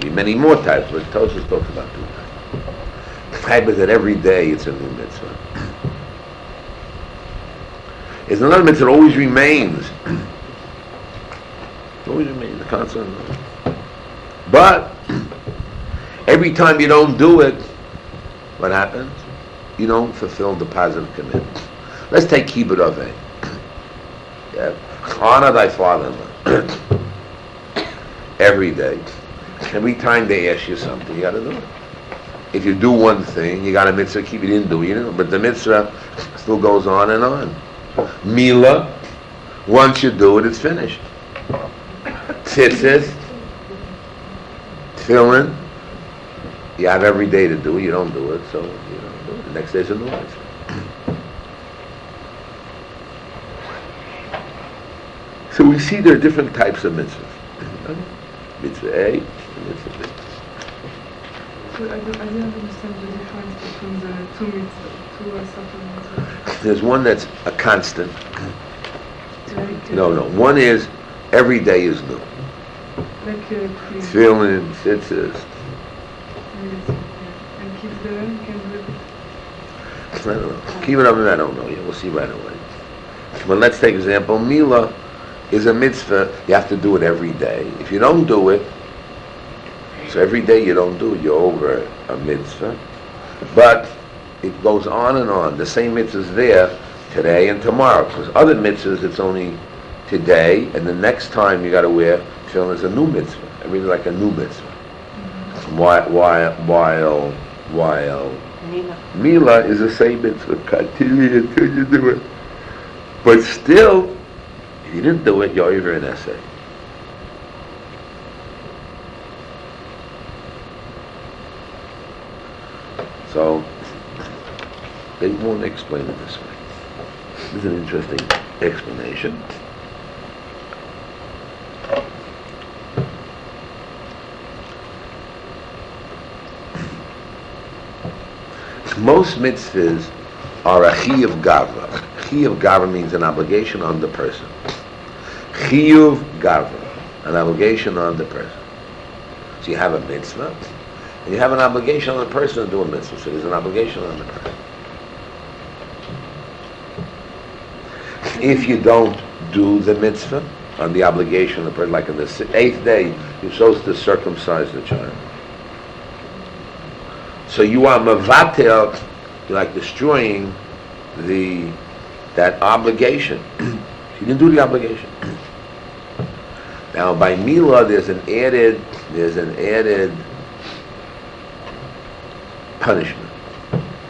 be many more types, but Tosfos talks about 2 types. The type is that every day it's a new mitzvah. It's another mitzvah that always remains. It always remains, the constant. But every time you don't do it, what happens? You don't fulfill the positive commitment. Let's take Kibbut Avei. Yeah. Honor thy father-in-law. Every day. Every time they ask you something, you got to do it. If you do one thing, you got a mitzvah, keep it in, do it, but the mitzvah still goes on and on. Mila, once you do it, it's finished. Tzitzis, tefillin, you have every day to do it, you don't do it, so you don't do it. The next day's a new mitzvah. So we see there are different types of mitzvahs. Mitzvah A, mitzvah B. So I didn't understand the difference between the 2 mitzvahs, 2 certain mitzvahs. There's one that's a constant. Like, No. One is every day is new. Like Tefillin, tzitzis. And keep them, can do it. I don't know. Keep it up, I don't know. Yeah, we'll see right away. But let's take example. Mila is a mitzvah. You have to do it every day. If you don't do it, so every day you don't do it, you're over a mitzvah. But it goes on and on. The same mitzvah is there today and tomorrow. Because other mitzvahs, it's only today, and the next time you got to wear tefillin is a new mitzvah. Everything's like a new mitzvah. While Mila is the same mitzvah. Continue until you do it. But still, if you didn't do it, you're over an essay. So, they won't explain it this way. This is an interesting explanation. Most mitzvahs are a chiyuv gavra. Chiyuv gavra means an obligation on the person. Chiyuv gavra, an obligation on the person. So you have a mitzvah, and you have an obligation on the person to do a mitzvah. So there's an obligation on the person. If you don't do the mitzvah, on the obligation of the person, like on the 8th day, you're supposed to circumcise the child. So you are mevatel, you're like destroying that obligation. You didn't do the obligation. Now by Mila, there's an added punishment.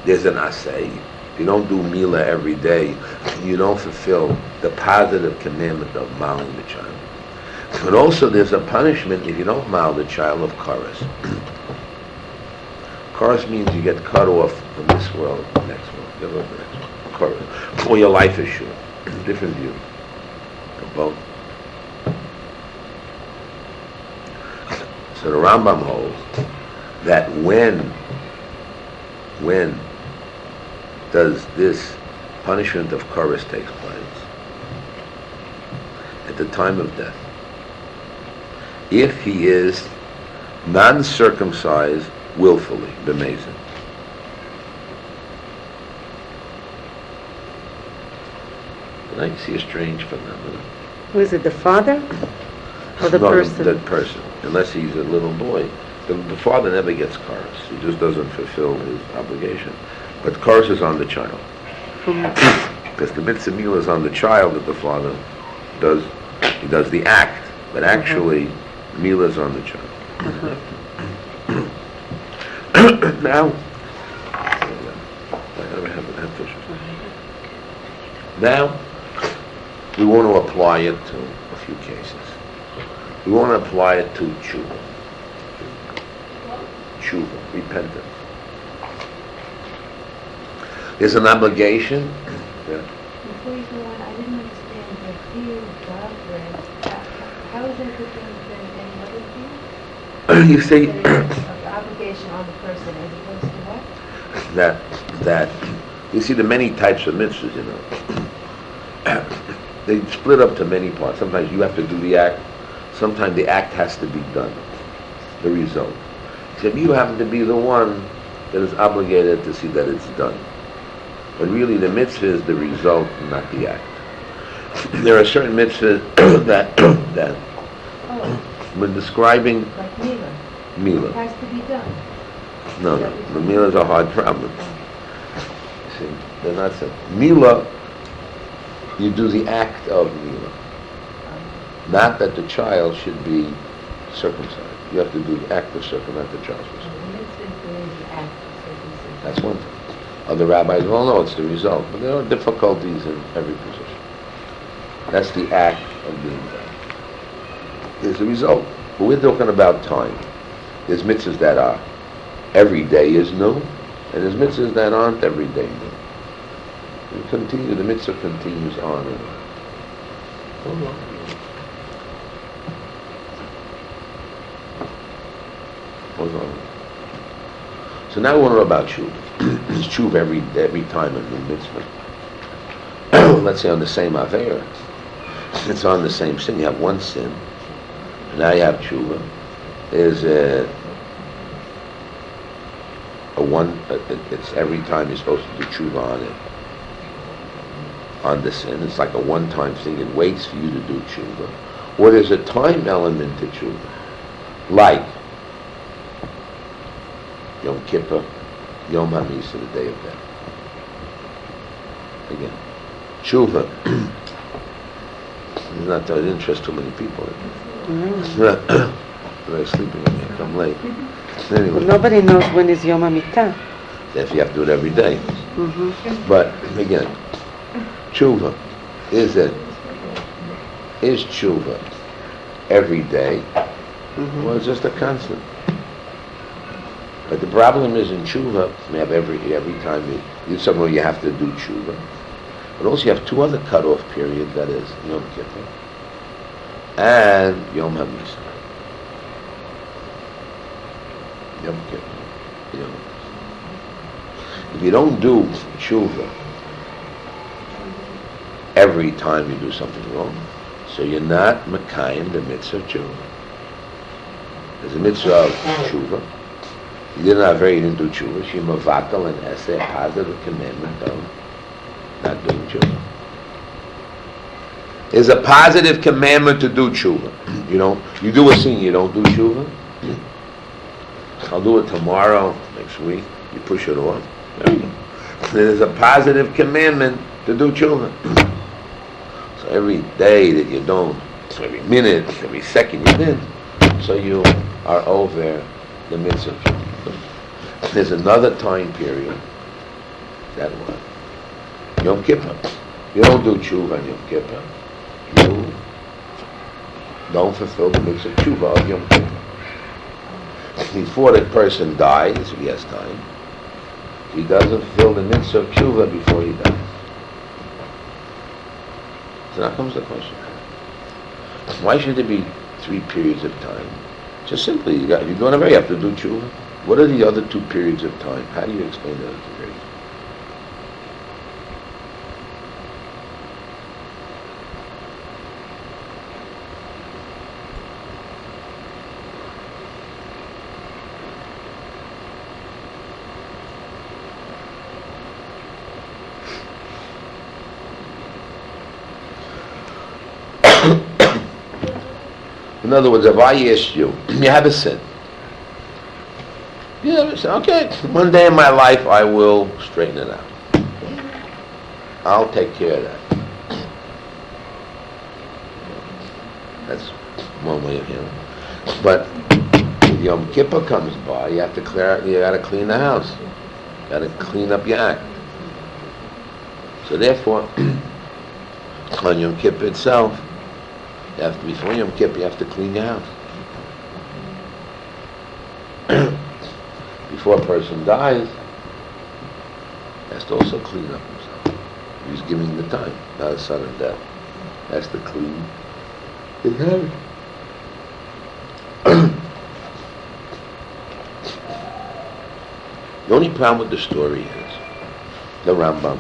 There's an asay. If you don't do Mila every day, you don't fulfill the positive commandment of mauling the child. But also there's a punishment if you don't maul the child of karas. Karas means you get cut off from this world to the next world. You go to the next world. Karas. Or your life is short. Different view of both. So the Rambam holds that when does this punishment of karas take place? At the time of death. If he is non-circumcised willfully, b'mezid. And I see a strange phenomenon. Who is it, the father or the person? The person. Unless he's a little boy. The father never gets karas. He just doesn't fulfill his obligation. But karas is on the child. Because the mitzvah mila is on the child that the father does. He does the act, but actually mila is on the child. Now we want to apply it to a few cases. We want to apply it to tshuva. Tshuva, repentance. There's an obligation. Yeah. Before you go on, I didn't understand the fear of God. How is that different than any other fear? You see, An obligation on the person as opposed to what? that you see the many types of mitzvahs, you know. They split up to many parts. Sometimes you have to do the act. Sometimes the act has to be done. the result. Except you happen to be the one that is obligated to see that it's done. But really the mitzvah is the result, not the act. There are certain mitzvahs that when describing Like Mila. Mila. It has to be done. No, the Mila is a hard problem. See, they're not so. Mila, you do the act of Mila. Not that the child should be circumcised. You have to do the act of circumcision, not the child's The circumcision. mitzvah is doing the act of circumcision. That's one thing. Other rabbis, well, no, it's the result. But there are difficulties in every position. That's the act of being done. There's a result. But we're talking about time. There's mitzvahs that are every day is new, and there's mitzvahs that aren't every day new. We continue, the mitzvah continues on and on. Hold on. Hold on. So now we want to know about tshuva. It's tshuva every time a new mitzvah. Let's say on the same avera. It's on the same sin. You have one sin. And now you have tshuva. Is it's every time you're supposed to do tshuva on it. On the sin. It's like a one-time thing. It waits for you to do tshuva. Or there's a time element to tshuva. Like Yom Kippur, Yom HaMisa, the Day of Death. Again, tshuva. It's not that it interests too many people. They're sleeping when they come late. Anyway, Nobody knows when is Yom HaMitah. if you have to do it every day. But again, tshuva is tshuva every day, or it's just a constant. But the problem is in tshuva, you have every time you somewhere you have to do tshuva. But also you have two other cutoff periods, that is Yom Kippur and Yom HaMisa. Yom Kippur, Yom HaMisa. If you don't do tshuva every time you do something wrong, so you're not mekayim the mitzvah of tshuva. There's a mitzvah of tshuva. You did not very didn't do tshuva. She mavatal and essay a positive commandment of not doing tshuva. It's a positive commandment to do tshuva. You do a sin, you don't do tshuva. I'll do it tomorrow, next week. You push it off. There you go. There's a positive commandment to do tshuva. So every day that you don't, so every minute, every second you did, so you are over the mitzvah. There's another time period, that one, Yom Kippur. You don't do tshuva on Yom Kippur. You don't fulfill the mitzvah of tshuva of Yom Kippur. Before the person dies, if he has time, he doesn't fulfill the mitzvah of tshuva before he dies. So now comes the question. Why should there be 3 periods of time? Just simply, if you're going to you have to do tshuva. What are the other 2 periods of time? How do you explain the other 2 periods? In other words, if I asked you, you have a sin. You have a sin. Okay, one day in my life I will straighten it out. I'll take care of that. That's one way of hearing it. But if Yom Kippur comes by, you have to you got to clean the house. You got to clean up your act. So therefore, on Yom Kippur itself, before Yom Kippur, you have to clean your house. Before a person dies, he has to also clean up himself. He's giving the time, not a sudden death. He has to clean his house. The only problem with the story is the Rambam.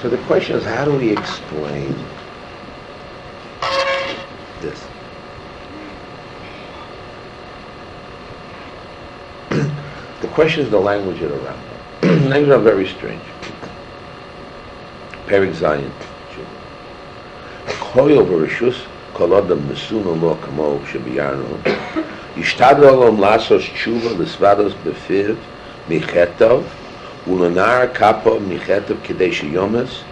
So the question is, how do we explain this? The question is the language of the Rambam. Language are very strange. Perik Zion. Koyo v'rishus kol adam nesuna lo kamo shebiyarnu. Yishtadlu olam lasos tshuva l'svados befiv michetov ulenar kapo michetov kedei sheyomes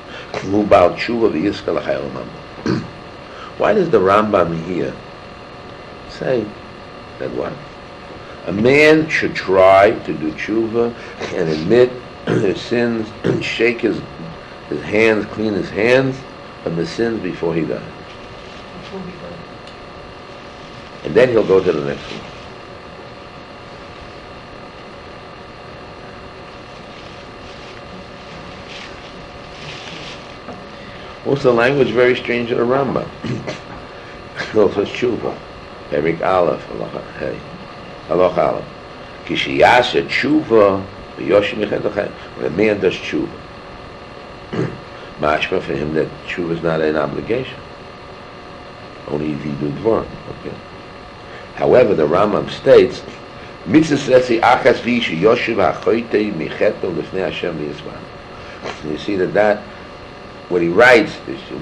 mubal tshuva v'yiska l'chayil mambo. Why does the Rambam here say that what? A man should try to do tshuva and admit his sins and shake his hands, clean his hands from the sins before he dies. And then he'll go to the next one. What's the language very strange in the Rambam? Also tshuva. Perik Aleph, hey. Aloch Aleph. Kishiyasha tshuva v'yoshim yechet. When a man does tshuva, mashma for him that tshuva is not an obligation. Only if you do dvar. Okay. However, the Rambam states, mitzvah achas v'isha yoshiv ha'choytei micheto l'fnei Hashem v'yisman. You see that when he writes,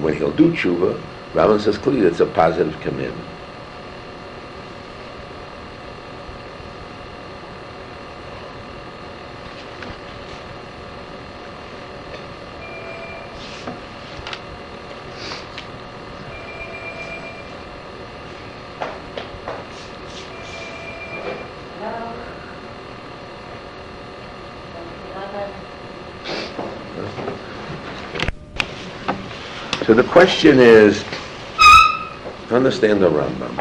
when he'll do tshuva, Rambam says clearly that's a positive commandment. So the question is, understand the Rambam.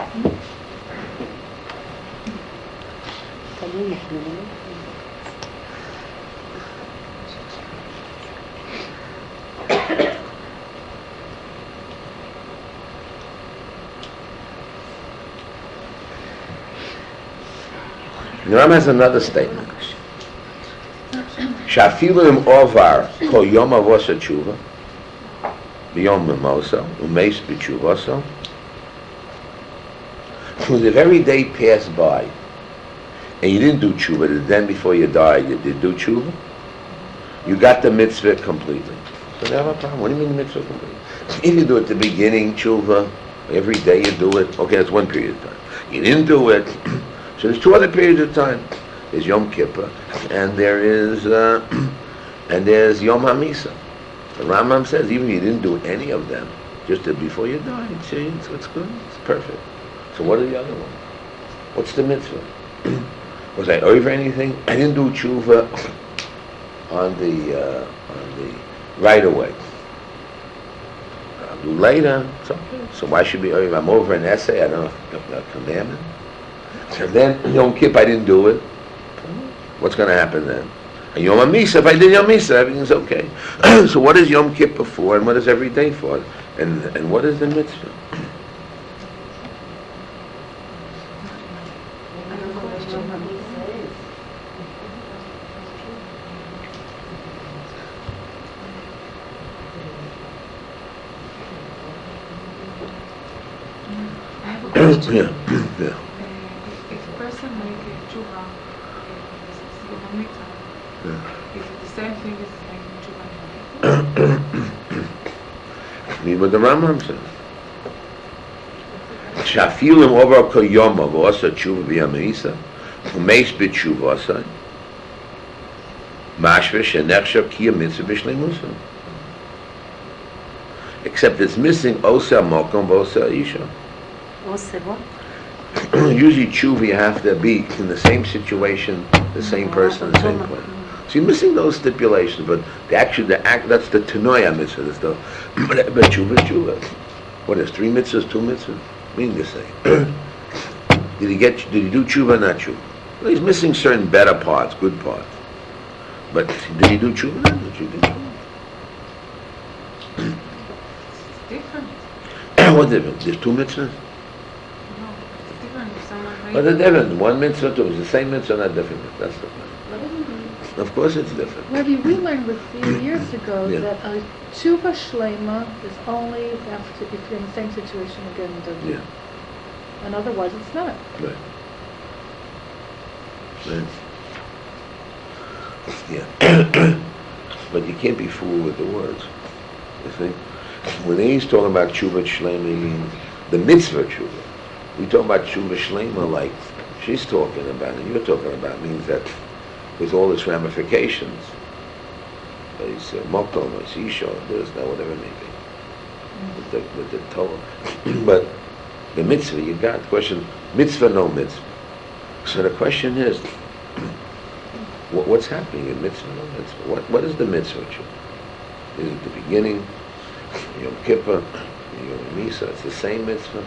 The Rambam has another statement. Shafilu im ovar kol yom avos tshuva. Beyond Mimosa, Umeis B'Tshuvasa. If every day passed by and you didn't do tshuva, then before you died, you did do tshuva, you got the mitzvah completely. So they have a problem. What do you mean the mitzvah completely? If you do it at the beginning, tshuva, every day you do it, okay, that's one period of time. You didn't do it, so there's two other periods of time. There's Yom Kippur, and there's Yom HaMisa. The Rambam says even if you didn't do any of them, just before you die, so it's good, it's perfect. So what are the other ones? What's the mitzvah? Was I over anything? I didn't do tshuva on the right away. I'll do later. It's okay. So why should be over? I'm over an essay. I don't know a commandment. And then Yom Kippur, I didn't do it. What's going to happen then? And Yom HaMisa, if I did Yom HaMisa, everything's okay. So what is Yom Kippur for, and what is every day for? And what is the mitzvah? I have a question. Yeah. If a person makes a tshuva, it's Yom HaMisa. Is it the same thing as making tshuva? Read what the Rambam says. Shafilim over kol yom v'osa tshuva b'yom ha'isa u'meis b'tshuvasa mashva shenechshav ki mitzvah b'shleimusa. Except it's missing osa mokom v'osa isha. Osa what? Usually tshuva you have to be in the same situation, the same person, the same place. So you're missing those stipulations, but that's the Tanoia mitzvah. That's the but tshuva. What is 3 mitzvahs, 2 mitzvahs? Mean the same. Did he do tshuva, not tshuva? Well, he's missing certain better parts, good parts. But did he do tshuva? No, did you do tshuva? It's different. What difference? There's 2 mitzvahs? No, it's different if someone makes But they're different. One mitzvah, two is the same mitzvah, not different. That's the point. Of course it's different. Rabbi, we learned a few years ago Yeah. that a tshuva shlema is only after if you're in the same situation again and don't do Yeah. it. And otherwise it's not. Right. Right. Yeah. But you can't be fooled with the words. You see? When he's talking about tshuva shlema, he means the mitzvah tshuva. We talk about tshuva shlema like she's talking about and you're talking about, means that with all its ramifications, it's mokom, it's isha, this, that, whatever it may be, with the Torah. But the mitzvah, you got the question, mitzvah, no mitzvah. So the question is, what's happening in mitzvah, no mitzvah? What is the mitzvah? Is it the beginning, Yom Kippur, Yom Misa? It's the same mitzvah,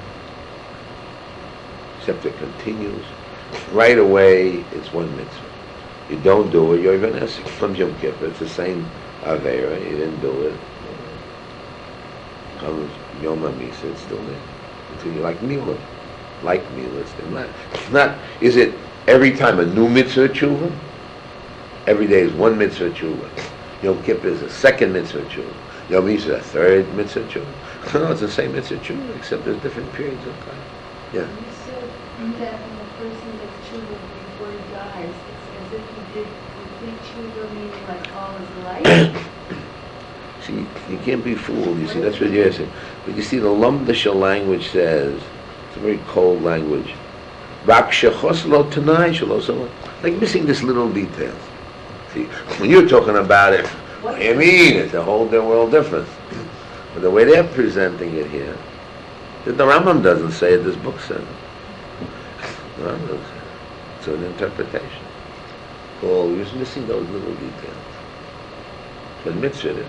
except it continues. Right away, it's one mitzvah. You don't do it, you're even asking from Yom Kippur. It's the same Avera, you didn't do it. Comes Yom HaMisa, it's still there. Until you like Milah. Like Milah, it's still not. It's not, is it every time a new mitzvah tshuva? Every day is one mitzvah tshuva. Yom Kippur is a second mitzvah tshuva. Yom HaMisa is a third mitzvah tshuva. No, it's the same mitzvah tshuva, except there's different periods of time. Yeah. You said that when a person does tshuva before he dies, it's as if he did complete tshuva, meaning like all his life. See, you can't be fooled. You see, that's what you're saying. But you see, the Lumdisha language says, it's a very cold language. Like missing this little detail. See, when you're talking about it, what do you mean? It's a whole world difference. But the way they're presenting it here, the Rambam doesn't say it, this book says it. The Rambam doesn't say it. It's an interpretation. Oh, you're just missing those little details. But mitzvah it is.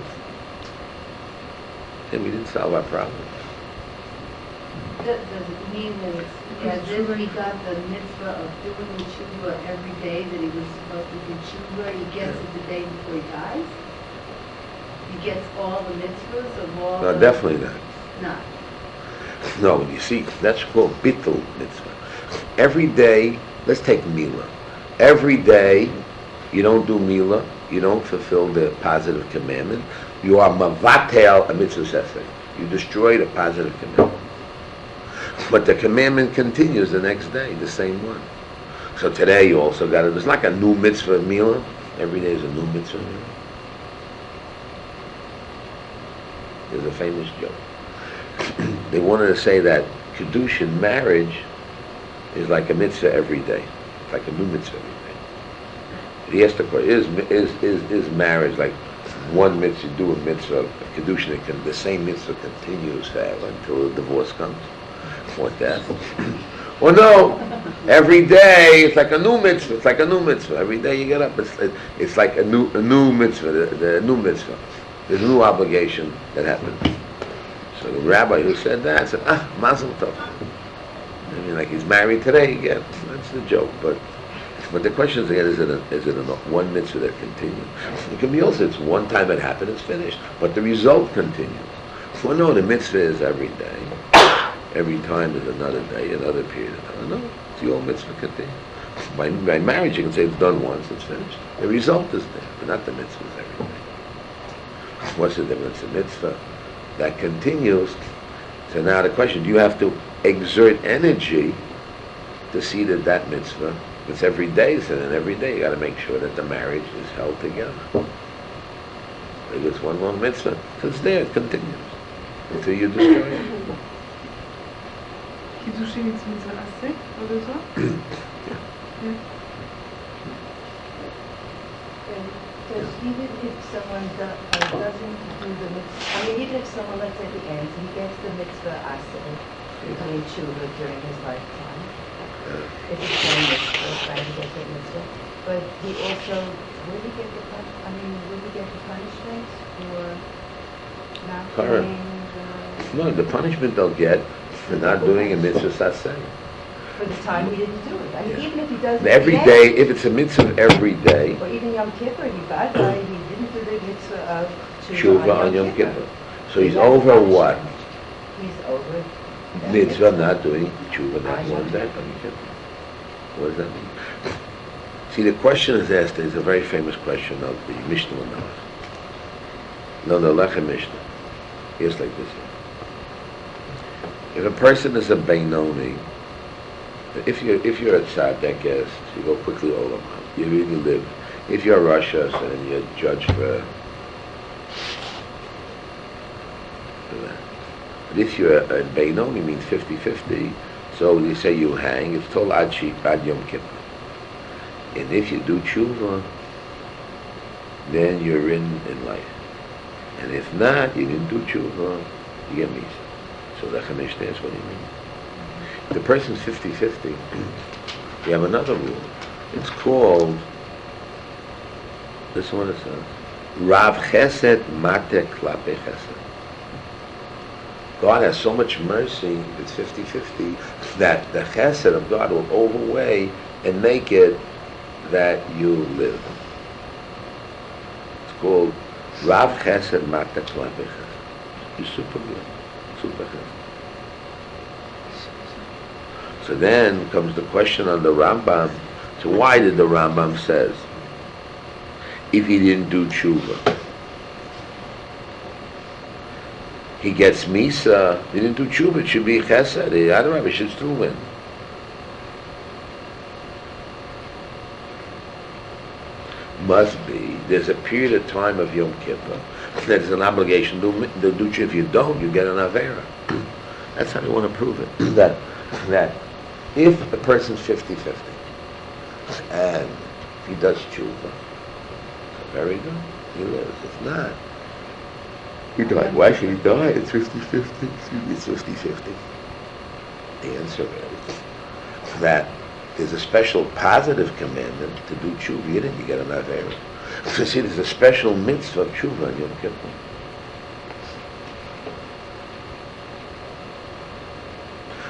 And we didn't solve our problem. Does it mean that it's as if he got the mitzvah of doing the tshuva every day that he was supposed to do tshuva, he gets it the day before he dies? He gets all the mitzvahs of all No, definitely not. Not. No, you see, that's called bittul mitzvah. Every day, let's take Milah. Every day, you don't do Milah, you don't fulfill the positive commandment, you are mavatel a mitzvah sesed. You destroy the positive commandment. But the commandment continues the next day, the same one. So today you also got it. It's like a new mitzvah Milah. Every day is a new mitzvah Milah. There's a famous joke. They wanted to say that Kiddush in marriage is like a mitzvah every day. It's like a new mitzvah every day. He asked the question, is marriage like one mitzvah, you do a mitzvah of Kiddush, and the same mitzvah continues forever until the divorce comes? What that? Well, no. Every day it's like a new mitzvah. It's like a new mitzvah. Every day you get up, it's like a new mitzvah. The new mitzvah. There's a new obligation that happens. So the rabbi who said that said, mazel tov. I mean, like he's married today. Yeah, that's the joke. But the question is again, is it a one mitzvah that continues? It can be also, it's one time it happened, it's finished, but the result continues. Well, no, the mitzvah is every day. Every time is another day, another period of time. No, it's the old mitzvah continues. By marriage, you can say it's done once, it's finished. The result is there, but not the mitzvah is every day. What's the difference? The mitzvah that continues. So now the question, do you have to exert energy to see that mitzvah? It's every day, so then every day you got to make sure that the marriage is held together. If it's one long mitzvah, it's there, it continues until you destroy it. Kiddushin is mitzvah aseh, what is that? Yeah. Because even if someone doesn't do the mitzvah, I mean, even if someone, let's say he ends, he gets the mitzvah aseh, doing tshuva during his lifetime, if it's one mitzvah, trying to get the mitzvah, but he also, will he get the punishment for not Correct. doing No, the punishment they'll get for not doing a mitzvah saseh. for the time he didn't do it? I mean, even if he does it Every again, day, if it's a mitzvah every day, or even Yom Kippur, he got he didn't do the mitzvah of tshuva on Yom Kippur. So he's That's over punishment. what? He's over that Mitzvah not doing tshuva that on one Yom day Kippur. on Yom Kippur. What does that mean? See, the question is asked, is a very famous question of the Mishnah Noah. No, the Lechem Mishnah. It's like this. If a person is a Beinoni, if you're a tzaddik, yes, you go quickly olam. You really live. If you're a Russia, so then you're judged for that. But if you're a Beinoni, means 50-50, so when you say you hang, it's told Ad Yom Kippur. And if you do tshuva, then you're in life. And if not, you didn't do tshuva, you get misa. So the Mishnah is what do you mean? If the person's 50-50, we have another rule. It's called, this is what it says, Rav Chesed Mate Klape Chesed. God has so much mercy, if it's 50-50, that the Chesed of God will overweigh and make it that you live. It's called Rav Chesed Mate Klape Chesed. You're super good. Super Chesed. So then comes the question on the Rambam. So why did the Rambam says, if he didn't do tshuva, he gets misa, he didn't do tshuva, it should be chesed, the other Rabbi should still win. Must be, there's a period of time of Yom Kippur, there's an obligation to do tshuva. If you don't, you get an avera. That's how you want to prove it. that if a person's 50-50, and he does tshuva, so very good, he lives. If not, he died. Why should he die? It's 50-50. It's 50-50. The answer is that there's a special positive commandment to do tshuva. You didn't, you get an avera. So see, there's a special mitzvah of tshuva on Yom Kippur.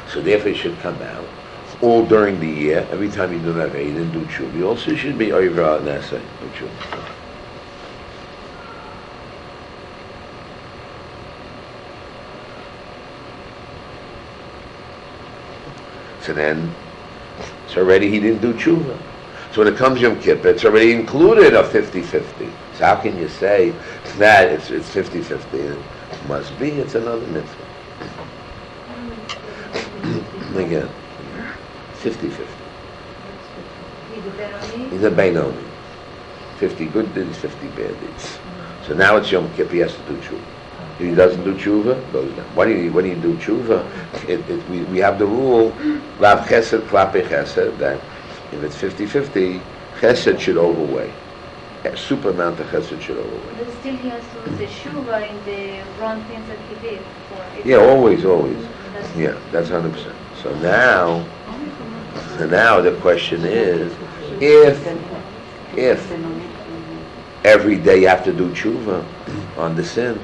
So therefore it should come out all during the year. Every time you do that, you didn't do tshuva. You also should be over on that side, do tshuva. So then, it's already, he didn't do tshuva. So when it comes Yom Kippur, it's already included a 50-50. So how can you say that it's 50-50? It must be, it's another mitzvah. Again, 50-50. He's a Beinoni. 50 good deeds, 50 bad deeds. So now it's Yom Kippur, he has to do tshuva. If he doesn't do tshuva, goes down. When you do tshuva, we have the rule, Rav Chesed Klape Chesed, that if it's 50-50, Chesed should overweigh. A super amount of Chesed should overweigh. But still he has to do the tshuva in the wrong things that he did. Yeah, always. Yeah, that's 100%. So now the question is, if every day you have to do tshuva on the sin,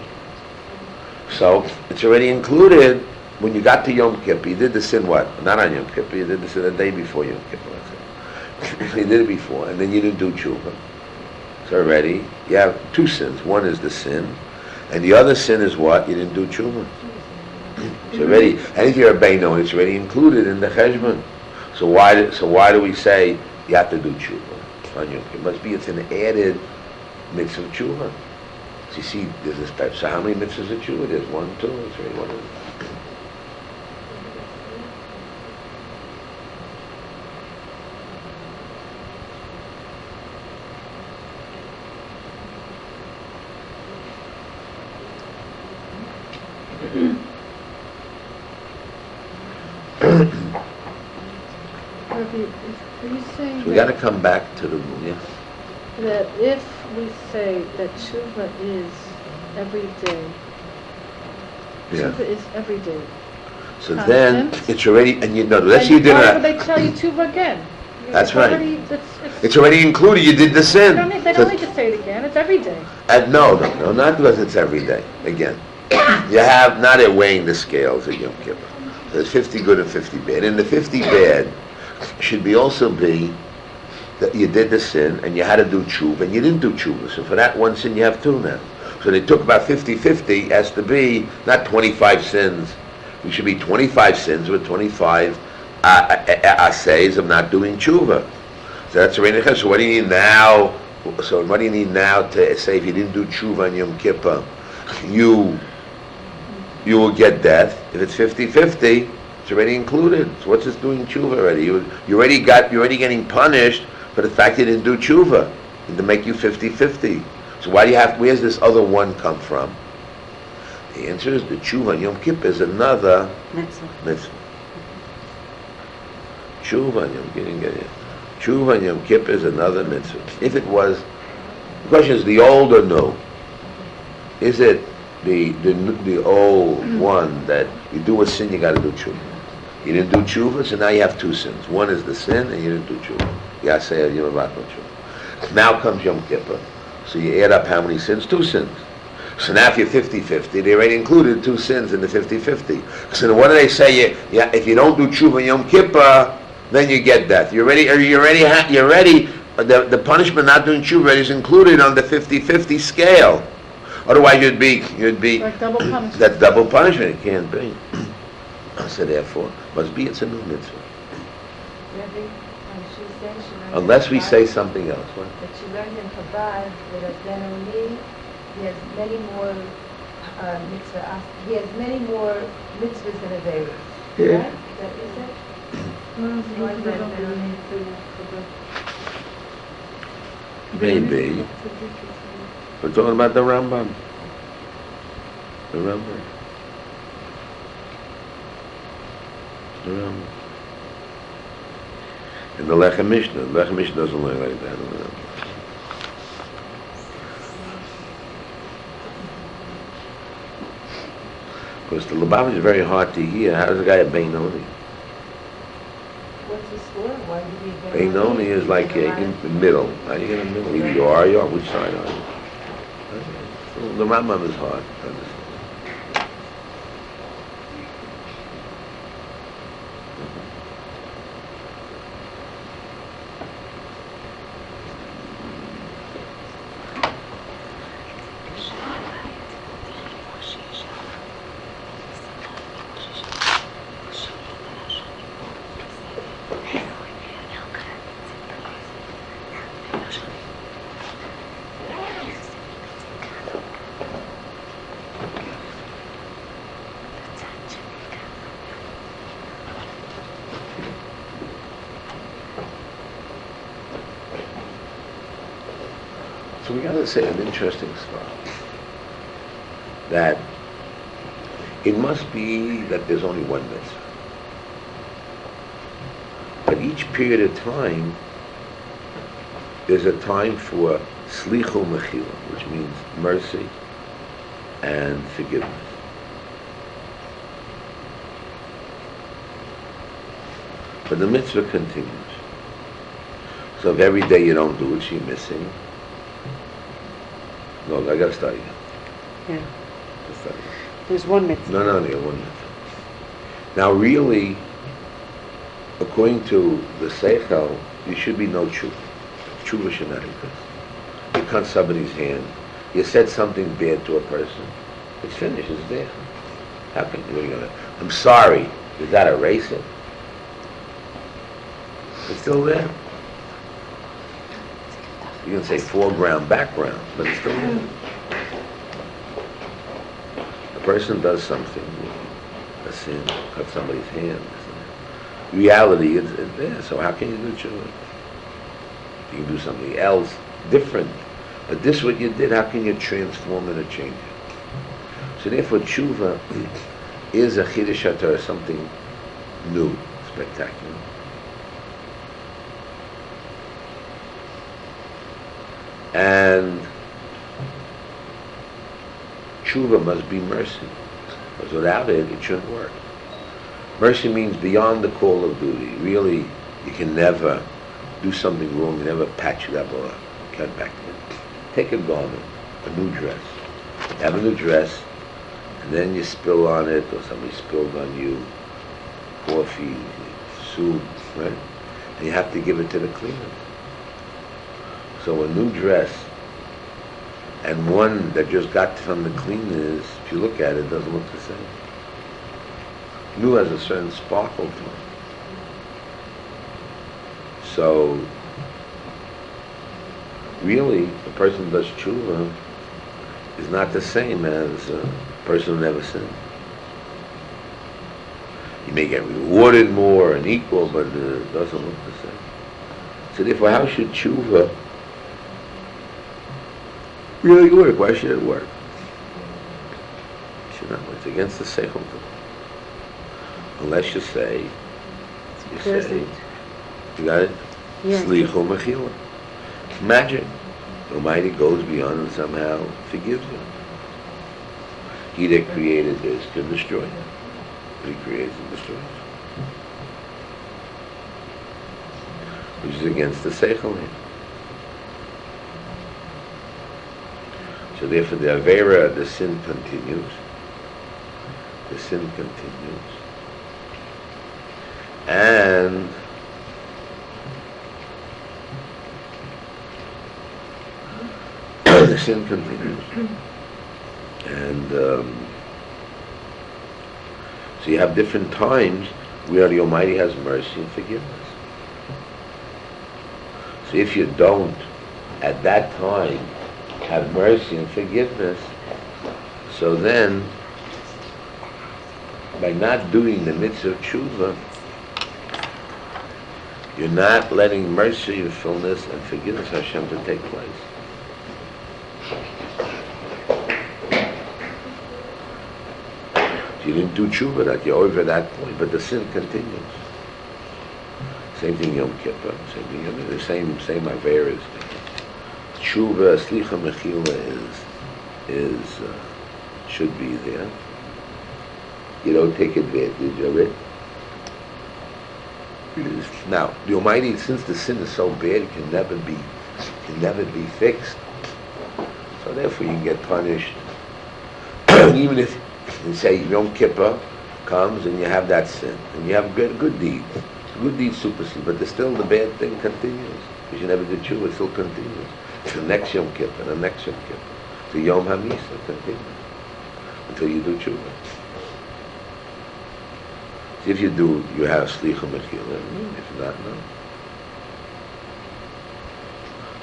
so it's already included when you got to Yom Kippur. You did the sin what? Not on Yom Kippur. You did the sin the day before Yom Kippur. You did it before, and then you didn't do tshuva. So already you have two sins. One is the sin, and the other sin is what? You didn't do tshuva. It's already, and if you're a Beinoni, it's already included in the cheshbon. So why do we say you have to do tshuva on Yom Kippur? It must be it's an added mitzvah of tshuva. So you see, there's a special. So how many mitzvahs of tshuva? There's 1, 2, 3, 1. Rabbi, are you saying So we got to come back to the rule, yeah? that if we say that tshuva is every day, tshuva is every day. So then it's already, and you know, let's say you did Why would that. they tell you tshuva again? That's It's right. already- It's already included. You did the sin. They don't need to say it again. It's every day. No, not because it's every day. Again, you have not at weighing the scales at Yom Kippur. There's 50 good and 50 bad. And the 50 bad should be also be that you did the sin and you had to do tshuva and you didn't do tshuva. So for that one sin you have two now. So they took about 50-50 has to be not 25 sins. It should be 25 sins with 25 assays of not doing tshuva. So that's already. So what do you need now? So what do you need now to say if you didn't do tshuva on Yom Kippur, you will get death? If it's 50-50, it's already included. So what's this doing tshuva already? You're already getting punished for the fact you didn't do tshuva to make you 50-50. So why do you have? Where's this other one come from? The answer is the tshuva on Yom Kippur is another mitzvah. Tshuva on Yom Kippur. Tshuva on Yom Kippur is another mitzvah. If it was, the question is the old or new? Is it the old one that you do a sin, you got to do tshuva? You didn't do tshuva, so now you have two sins. One is the sin, and you didn't do tshuva. Yaseh Yom Tshuva. Now comes Yom Kippur, so you add up how many sins? Two sins. So now if you're 50-50, they already included two sins in the 50-50. So then what do they say? If you don't do tshuva in Yom Kippur, then you get death. The punishment not doing tshuva is included on the 50-50 scale. Otherwise you'd be Like double punishment. That's double punishment. It can't be. So therefore, must be it's a new mitzvah. Unless we say something else. What? That she learned in Chabad that as Ben-Oni, he has many more mitzvahs. He has many more mitzvahs than Averis. Yeah. Right? Is that? Maybe. We're talking about the Rambam. The Rambam. And the Lechem Mishnah. The Lechem Mishnah doesn't learn like that. Because the Lubavitch is very hard to hear. How does a guy have Beinoni? What's the score? Why did he get Beinoni is like in the middle. How do you get in the middle? Either you are, which side are you? So the Rambam is hard to understand. So we got to say an interesting spot. That it must be that there's only one mitzvah. But each period of time, there's a time for slichu mechila, which means mercy and forgiveness. But the mitzvah continues. So if every day you don't do it, you're missing. No, I got to start again. Yeah. Let's start again. There's one mitzvah. No, one mitzvah. Now really, according to the Seichel, there should be no tshuva. Tshuva should not exist. You cut somebody's hand, you said something bad to a person, it's finished, it's there. How can you, I'm sorry, does that erase it? It's still there. You can say foreground, background, but it's still there. A person does something, a sin, cut somebody's hand. Reality is there, so how can you do tshuva? You can do something else, different. But this what you did, how can you transform it or change it? So therefore tshuva is a chiddush haTorah, something new, spectacular. And tshuva must be mercy, because without it, it shouldn't work. Mercy means beyond the call of duty. Really, you can never do something wrong, you never patch it up or cut back to it. Take a garment, a new dress. You have a new dress, and then you spill on it, or somebody spilled on you, coffee, soup, right? And you have to give it to the cleaners. So a new dress and one that just got from the cleaners, if you look at it, doesn't look the same. New has a certain sparkle to it. So, really, a person who does tshuva is not the same as a person who never sinned. You may get rewarded more and equal, but it doesn't look the same. So therefore, how should tshuva really work? Why should it work? It should not work. It's against the seichel. Unless you say, you got it? Yeah. Slichu mechila. It's magic. The Almighty goes beyond and somehow forgives you. He that created this can destroy you. He creates and destroys. Which is against the seichel here. So therefore the avera, the sin continues. The sin continues. And the sin continues. And so you have different times where the Almighty has mercy and forgiveness. So if you don't, at that time, have mercy and forgiveness, so then, by not doing the mitzvah of tshuva, you're not letting mercy and fullness and forgiveness of Hashem to take place. You didn't do tshuva, that you're over that point, but the sin continues. Same thing Yom Kippur, same thing, the same averas. Tshuva, slicha mechila should be there. You don't take advantage of it. Now, the Almighty, since the sin is so bad, it can never be fixed. So therefore, you can get punished, even if. And say Yom Kippur comes and you have that sin, and you have good deeds. Good deeds supersede, but still the bad thing continues. Because you never did tshuva, it still continues. The next Yom Kippur, the next Yom Kippur. The Yom HaMisa continues. Until you do tshuva. So if you do, you have Slicha Mechila. If not, no.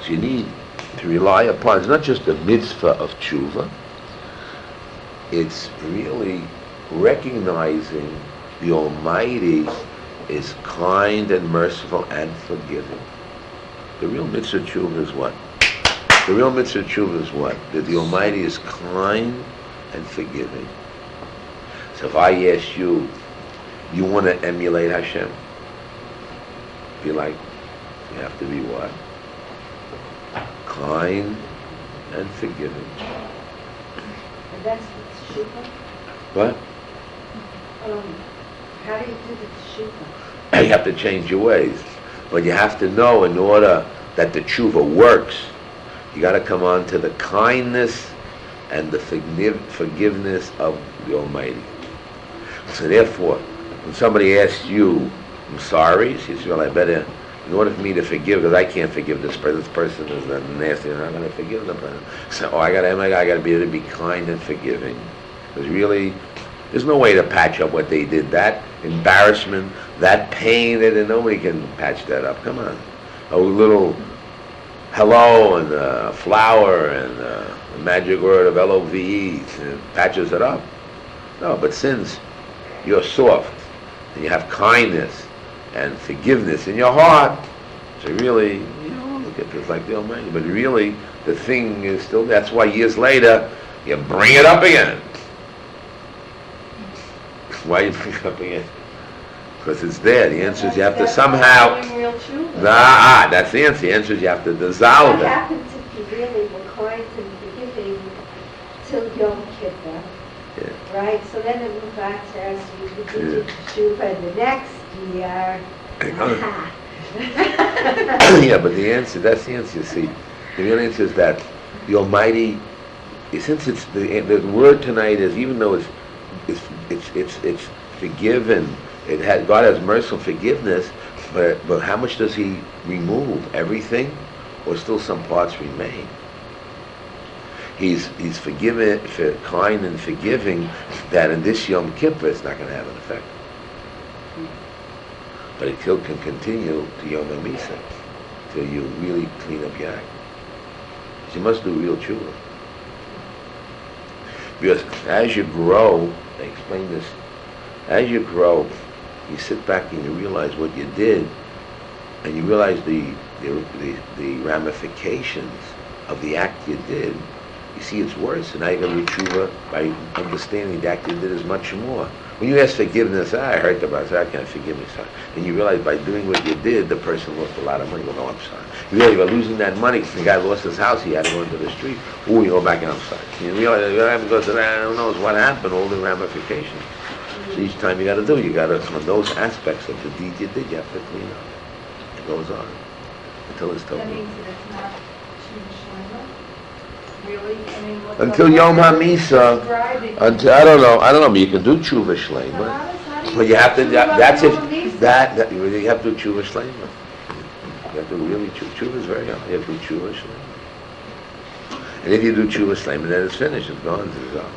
So you need to rely upon, it's not just the mitzvah of tshuva, it's really recognizing the Almighty is kind and merciful and forgiving. The real mitzvah tshuva is what? The real mitzvah tshuva is what? That the Almighty is kind and forgiving. So if I ask you, you want to emulate Hashem? Be like, you have to be what? Kind and forgiving. And that's the tshuva? What? How do you do the tshuva? You have to change your ways. But you have to know, in order that the tshuva works, you got to come on to the kindness and the forgiveness of the Almighty. So therefore, when somebody asks you, I'm sorry, she says, well, I better, in order for me to forgive, because I can't forgive this person is nasty, and I'm not going to forgive the person. So I got to be able to be kind and forgiving. Because really, there's no way to patch up what they did. That embarrassment, that pain, that nobody can patch that up. Come on. A little hello and a flower and a magic word of LOVE patches it up. No, but since you're soft and you have kindness and forgiveness in your heart, so really, look at this like the Almighty. But really, the thing is still, that's why years later, you bring it up again. Why you bring it up again? Because it's there. The answer is you have to somehow... that's the answer. The answer is you have to dissolve it. What happens if you really were kind and forgiving till Yom Kippur? Yeah. Right? So then it moves back to ask you to do tshuva the next year. Yeah, but the answer, that's the answer, you see. The real answer is that the Almighty, since it's the word tonight is, even though it's forgiven, God has merciful forgiveness, but how much does He remove? Everything, or still some parts remain? He's forgiven, kind and forgiving, that in this Yom Kippur it's not going to have an effect. But it still can continue to Yom HaMisa, till you really clean up your act. You must do real tshuva. Because as you grow, I explain this, as you grow, you sit back and you realize what you did, and you realize the ramifications of the act you did. You see it's worse, and now you're going to do tshuva by understanding the act you did is much more. When you ask forgiveness, I hurt the boss, I can't forgive me, son. And you realize by doing what you did, the person lost a lot of money. You go, no, I'm sorry. You realize by losing that money, the guy lost his house, he had to go into the street. Ooh, you go back and I'm sorry. You realize you have to go to that, I don't know what happened, all the ramifications. So each time you got to do, you got to, on those aspects of the deed you did, you have to clean up. It goes on until it's That totally. means that it's not Shiur. Really? I mean, what Until the Yom Lord HaMisa, describing- until I don't know, but you can do tshuva So shleima. how do But you have to. do That's Yom if HaMisa? that you have to do tshuva shleima. You have to really tshuva is very hard. You have to do tshuva shleima. And if you do tshuva shleima, then it's finished. It's gone. It's resolved.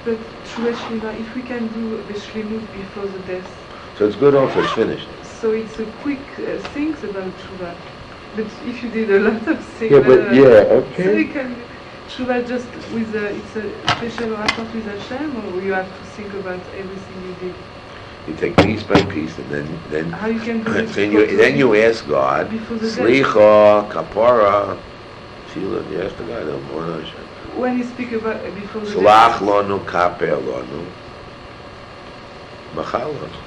But tshuva shleima, if we can do the shlemut before the death, So it's good also. It's finished. so it's a quick things about tshuva. But if you did a lot of things, Yeah, but yeah, so okay. you can do tshuva just with it's a special rapport with Hashem, or you have to think about everything you did. You take piece by piece, and then How you can do it? then you ask God, Before the death. Slicha, Kapara, Tziyon. You ask the God, Mordechai. When you speak about before the Slach death, lanu, kaper lanu, machal lanu.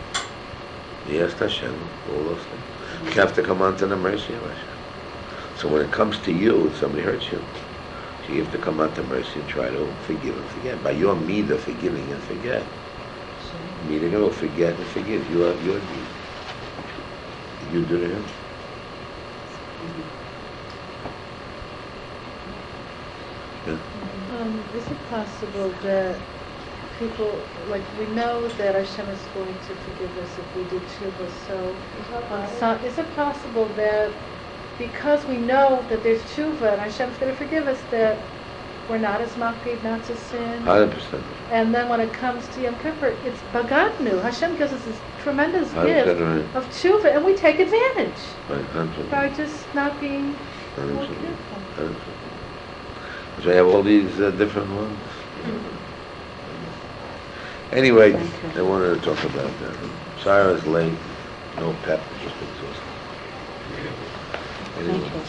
You ask Hashem, all those things. You have to come on to the mercy of Hashem. So when it comes to you, if somebody hurts you, so you have to come on to mercy and try to forgive and forget. By your midah, forgiving and forget. Midah will forget and forgive. Your deed. You do to him. Yeah. Is it possible that people, like, we know that Hashem is going to forgive us if we do tshuva, so is it possible that because we know that there's tshuva and Hashem's going to forgive us, that we're not as makriv, not to sin? 100%. And then when it comes to Yom Kippur, it's bagadnu. Hashem gives us this tremendous 100% gift right. of tshuva, and we take advantage Right, 100%. by just not being more 100%. careful. 100%. So I have all these different ones. Anyway, I wanted to talk about that. Sorry I was late. No pep, just exhausted. Anyway. Thank you.